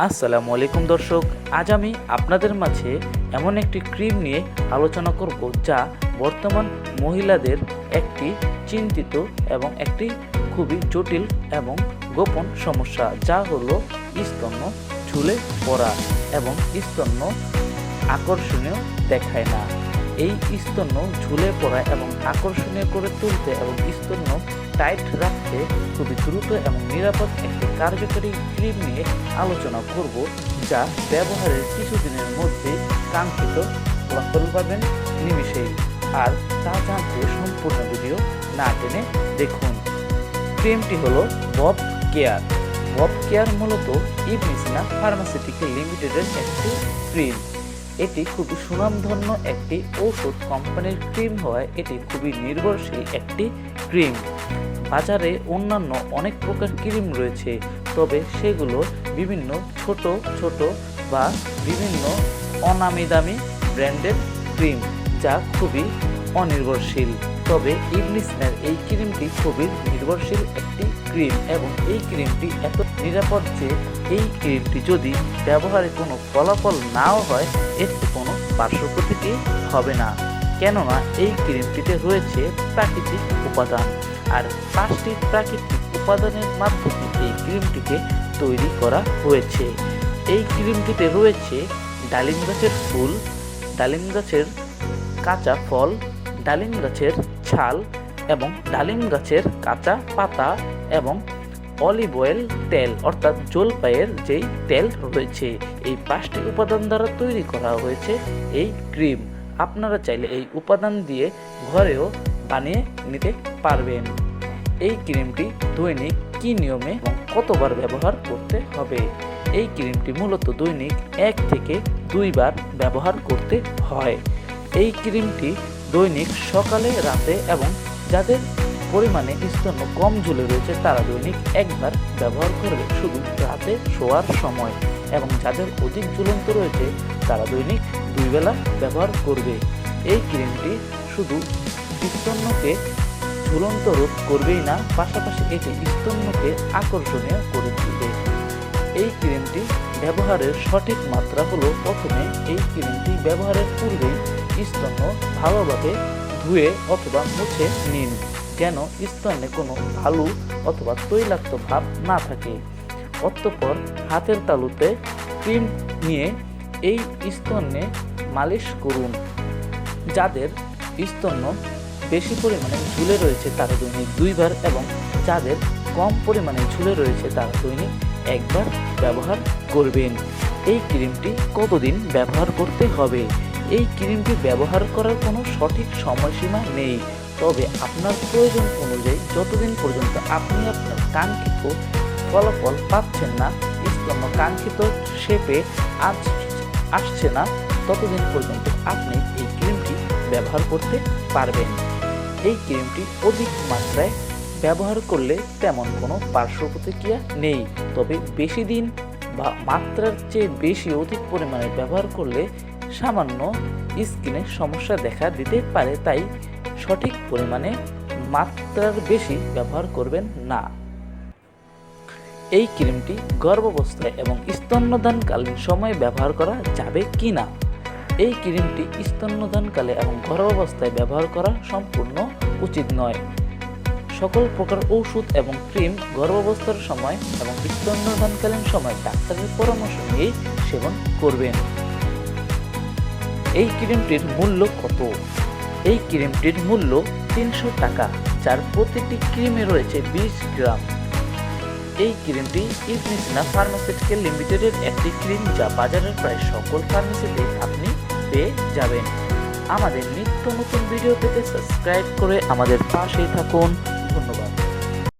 আসসালামু আলাইকুম দর্শক, আজ আমি আপনাদের মাঝে এমন একটি ক্রিম নিয়ে আলোচনা করব যা বর্তমান মহিলাদের একটি চিন্তিত এবং একটি খুবই জটিল এবং গোপন সমস্যা, যা হলো স্তন্য ঝুলে পড়া এবং স্তন্য আকর্ষণীয় দেখায় না। এই স্তন্য ঝুলে পড়া এবং আকর্ষণীয় করে তুলতে এবং স্তন্য টাইট রাখতে খুবই দ্রুত এবং নিরাপদ একটি কার্যকরী ক্রিম নিয়ে আলোচনা করব, যা ব্যবহারের কিছুদিনের মধ্যে কাঙ্ক্ষিত ফলাফল পাবেন নিমিষেই। আর তা জানতে সম্পূর্ণ ভিডিও না টেনে দেখুন। ক্রিমটি হলো বব কেয়ার। বব কেয়ার মূলত ইবনে সিনা ফার্মাসিউটিক্যাল লিমিটেডের একটি ক্রিম। এটি খুবই সুনামধন্য একটি ঔষধ কোম্পানির ক্রিম হওয়ায় এটি খুবই নির্ভরশীল একটি ক্রিম। বাজারে অন্যান্য অনেক প্রকার ক্রিম রয়েছে, তবে সেগুলো বিভিন্ন ছোট ছোট বা বিভিন্ন অনামি দামি ব্র্যান্ডের ক্রিম, যা খুবই অনির্ভরশীল। তবে ইবনে সিনার এই ক্রিমটি খুবই নির্ভরশীল একটি ক্রিম এবং এই ক্রিমটি এত নিরাপদ যে এই ক্রিমটি যদি ব্যবহারে কোনো ফলাফল নাও হয়, এর কোনো পার্শ্ব প্রতিক্রিয়া হবে না, কেননা এই ক্রিমটিতে রয়েছে প্রাকৃতিক উপাদান। আর 5টি প্রাকৃতিক উপাদানের মাধ্যমে এই ক্রিমটিকে তৈরি করা হয়েছে। এই ক্রিমটিতে রয়েছে ডালিম গাছের ফুল, ডালিম গাছের কাঁচা ফল, ডালিম গাছের ছাল এবং ডালিম গাছের কাঁচা পাতা এবং অলিভ অয়েল তেল অর্থাৎ জলপাইয়ের যেই তেল রয়েছে। এই 5টি উপাদান দ্বারা তৈরি করা হয়েছে এই ক্রিম। আপনারা চাইলে এই উপাদান দিয়ে ঘরেও বানিয়ে নিতে পারবেন। এই ক্রিমটি দৈনিক কী নিয়মে এবং কতবার ব্যবহার করতে হবে? এই ক্রিমটি মূলত দৈনিক 1 থেকে 2 বার ব্যবহার করতে হয়। এই ক্রিমটি দৈনিক সকালে, রাতে এবং যাদের পরিমাণে স্তন্য কম ঝুলে রয়েছে তারা দৈনিক 1 বার ব্যবহার করবে, শুধু রাতে শোয়ার সময়। এবং যাদের অধিক ঝুলন্ত রয়েছে তারা দৈনিক 2 বেলা ব্যবহার করবে। এই ক্রিমটি শুধু স্তন্যকে ঝুলন্ত রোধ করবেই না, পাশাপাশি এটি স্তন্যকে আকর্ষণীয় করে তুলবে। এই ক্রিমটি ব্যবহারের সঠিক মাত্রা হলো, প্রথমে এই ক্রিমটি ব্যবহারের পূর্বেই স্তন্য ভালোভাবে ধুয়ে অথবা মুছে নিন, যেন স্তন্যে কোনো বালু অথবা তৈলাক্ত ভাব না থাকে। অতঃপর হাতের তালুতে ক্রিম নিয়ে এই স্তন্যে মালিশ করুন। যাদের স্তন্য বেশি পরিমাণে ঝুলে রয়েছে তারা দৈনিক 2 বার এবং যাদের কম পরিমাণে ঝুলে রয়েছে তারা দৈনিক 1 বার ব্যবহার করবেন। এই ক্রিমটি কতদিন ব্যবহার করতে হবে? এই ক্রিমটি ব্যবহার করার কোনো সঠিক সময়সীমা নেই, তবে আপনার প্রয়োজন অনুযায়ী যতদিন পর্যন্ত আপনি আপনার কাঙ্ক্ষিত ফলাফল পাচ্ছেন না, স্তন্য কাঙ্ক্ষিত শেপে আসছে না, ততদিন পর্যন্ত আপনি এই ক্রিমটি ব্যবহার করতে পারবেন। এই ক্রিমটি অধিক মাত্রায় ব্যবহার করলে তেমন কোনো পার্শ্ব প্রতিক্রিয়া নেই, তবে বেশি দিন বা মাত্রার চেয়ে বেশি অধিক পরিমাণে ব্যবহার করলে সামান্য স্কিনে সমস্যা দেখা দিতে পারে, তাই সঠিক পরিমাণে মাত্রার বেশি ব্যবহার করবেন না। এই ক্রিমটি গর্ভাবস্থায় এবং স্তন্যদানকালীন সময়ে ব্যবহার করা যাবে কি না? এই ক্রিমটি স্তন্যদানকালে এবং গর্ভাবস্থায় ব্যবহার করা সম্পূর্ণ উচিত নয়। সকল প্রকার ঔষধ এবং ক্রিম গর্ভাবস্থার সময় এবং স্তন্যদানকালীন সময় ডাক্তারের পরামর্শ নিয়ে সেবন করবেন। এই ক্রিমটির মূল্য কত? এই ক্রিমটির মূল্য 300 টাকা, যার প্রতিটি ক্রিমে রয়েছে 20 গ্রাম। এই ক্রিমটি ইবনে সিনা ফার্মাসিউটিক্যাল লিমিটেডের একটি ক্রিম, যা বাজারের প্রায় সকল ফার্মেসিতে আপনি পেয়ে যাবেন। আমাদের নিত্য নতুন ভিডিও পেতে সাবস্ক্রাইব করে আমাদের পাশেই থাকুন। ধন্যবাদ।